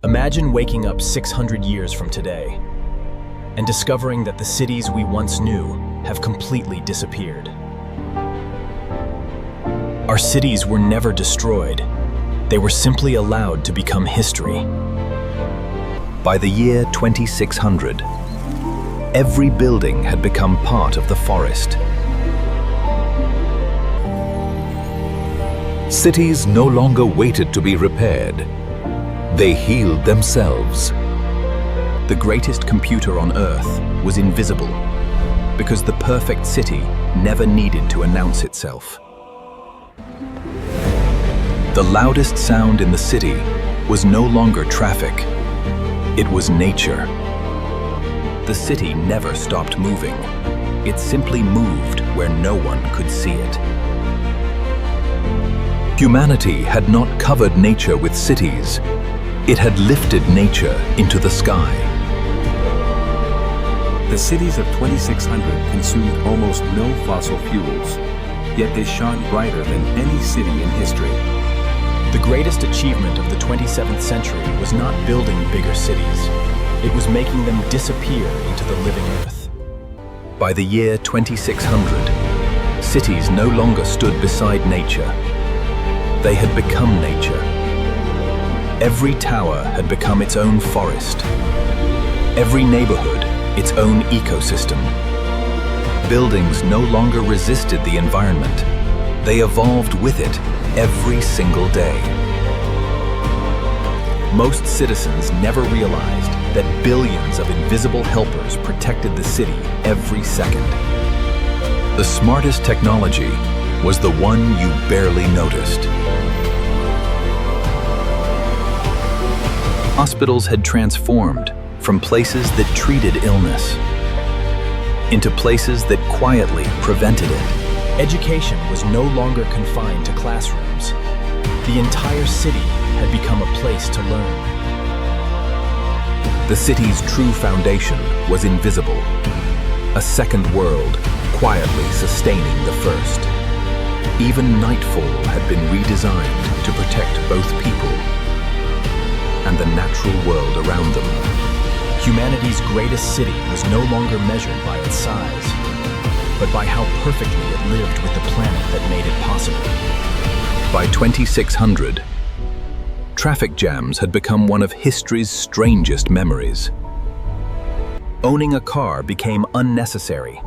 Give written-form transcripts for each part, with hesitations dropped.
Imagine waking up 600 years from today and discovering that the cities we once knew have completely disappeared. Our cities were never destroyed. They were simply allowed to become history. By the year 2600, every building had become part of the forest. Cities no longer waited to be repaired. They healed themselves. The greatest computer on Earth was invisible because the perfect city never needed to announce itself. The loudest sound in the city was no longer traffic. It was nature. The city never stopped moving. It simply moved where no one could see it. Humanity had not covered nature with cities. It had lifted nature into the sky. The cities of 2600 consumed almost no fossil fuels, yet they shone brighter than any city in history. The greatest achievement of the 27th century was not building bigger cities. It was making them disappear into the living earth. By the year 2600, cities no longer stood beside nature. They had become nature. Every tower had become its own forest. Every neighborhood, its own ecosystem. Buildings no longer resisted the environment. They evolved with it every single day. Most citizens never realized that billions of invisible helpers protected the city every second. The smartest technology was the one you barely noticed. Hospitals had transformed from places that treated illness into places that quietly prevented it. Education was no longer confined to classrooms. The entire city had become a place to learn. The city's true foundation was invisible, a second world quietly sustaining the first. Even nightfall had been redesigned to protect both people and the natural world around them. Humanity's greatest city was no longer measured by its size, but by how perfectly it lived with the planet that made it possible. By 2600, traffic jams had become one of history's strangest memories. Owning a car became unnecessary.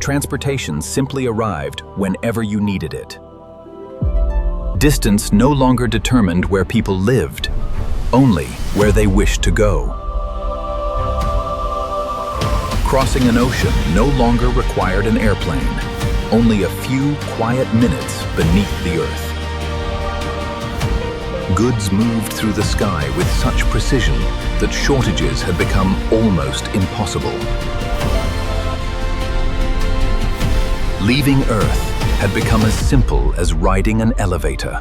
Transportation simply arrived whenever you needed it. Distance no longer determined where people lived, only where they wished to go. Crossing an ocean no longer required an airplane, only a few quiet minutes beneath the earth. Goods moved through the sky with such precision that shortages had become almost impossible. Leaving Earth had become as simple as riding an elevator.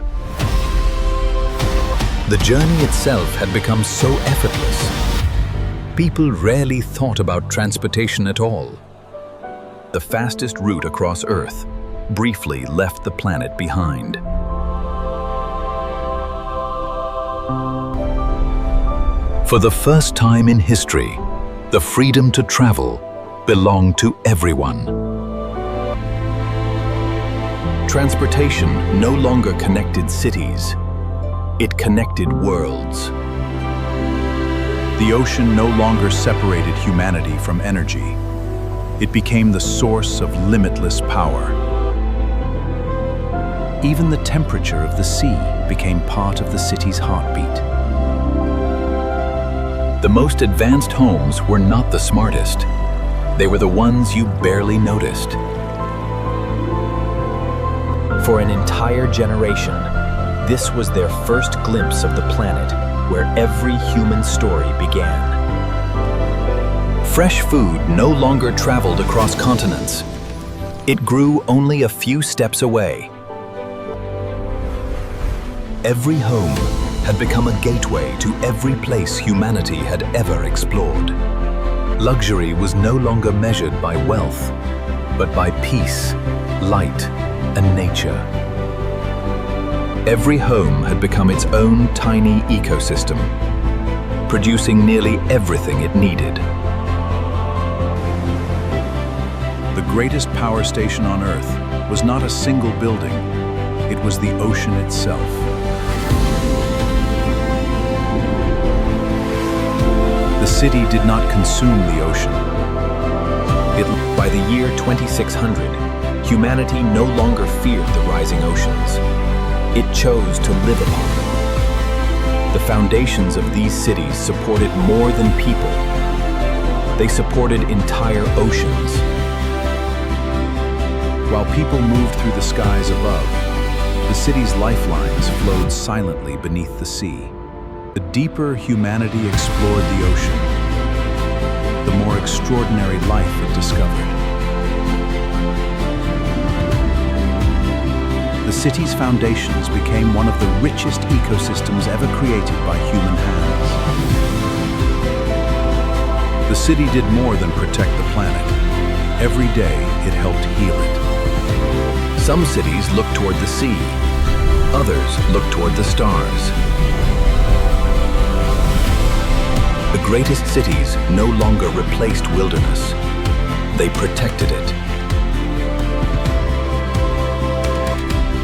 The journey itself had become so effortless. People rarely thought about transportation at all. The fastest route across Earth briefly left the planet behind. For the first time in history, the freedom to travel belonged to everyone. Transportation no longer connected cities. It connected worlds. The ocean no longer separated humanity from energy. It became the source of limitless power. Even the temperature of the sea became part of the city's heartbeat. The most advanced homes were not the smartest. They were the ones you barely noticed. For an entire generation, this was their first glimpse of the planet where every human story began. Fresh food no longer traveled across continents. It grew only a few steps away. Every home had become a gateway to every place humanity had ever explored. Luxury was no longer measured by wealth, but by peace, light, and nature. Every home had become its own tiny ecosystem, producing nearly everything it needed. The greatest power station on Earth was not a single building, it was the ocean itself. The city did not consume the ocean. By the year 2600, humanity no longer feared the rising oceans. It chose to live upon them. The foundations of these cities supported more than people. They supported entire oceans. While people moved through the skies above, the city's lifelines flowed silently beneath the sea. The deeper humanity explored the ocean, the more extraordinary life it discovered. The city's foundations became one of the richest ecosystems ever created by human hands. The city did more than protect the planet. Every day, it helped heal it. Some cities looked toward the sea. Others looked toward the stars. The greatest cities no longer replaced wilderness. They protected it.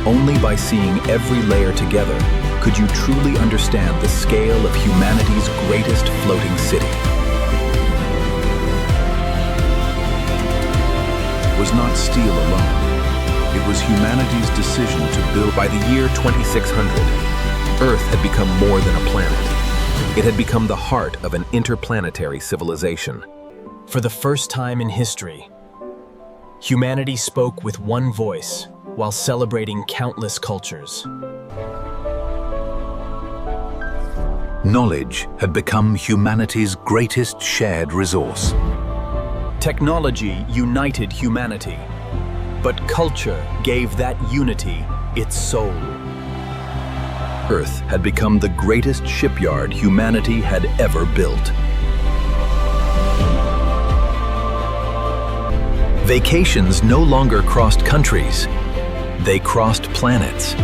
Only by seeing every layer together could you truly understand the scale of humanity's greatest floating city. It was not steel alone. It was humanity's decision to build. By the year 2600, Earth had become more than a planet. It had become the heart of an interplanetary civilization. For the first time in history, humanity spoke with one voice while celebrating countless cultures. Knowledge had become humanity's greatest shared resource. Technology united humanity, but culture gave that unity its soul. Earth had become the greatest shipyard humanity had ever built. Vacations no longer crossed countries. They crossed planets.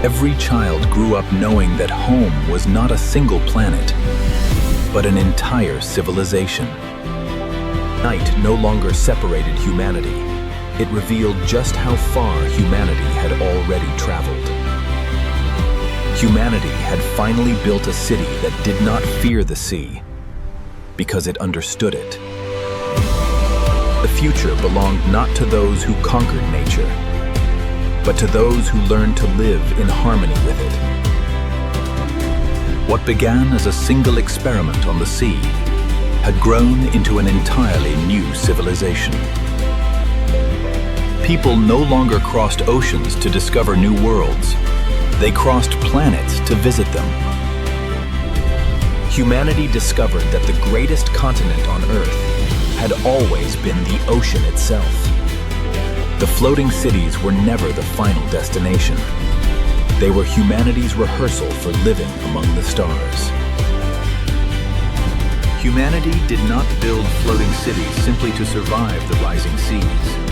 Every child grew up knowing that home was not a single planet, but an entire civilization. Night no longer separated humanity. It revealed just how far humanity had already traveled. Humanity had finally built a city that did not fear the sea, because it understood it. The future belonged not to those who conquered nature, but to those who learned to live in harmony with it. What began as a single experiment on the sea had grown into an entirely new civilization. People no longer crossed oceans to discover new worlds. They crossed planets to visit them. Humanity discovered that the greatest continent on Earth had always been the ocean itself. The floating cities were never the final destination. They were humanity's rehearsal for living among the stars. Humanity did not build floating cities simply to survive the rising seas.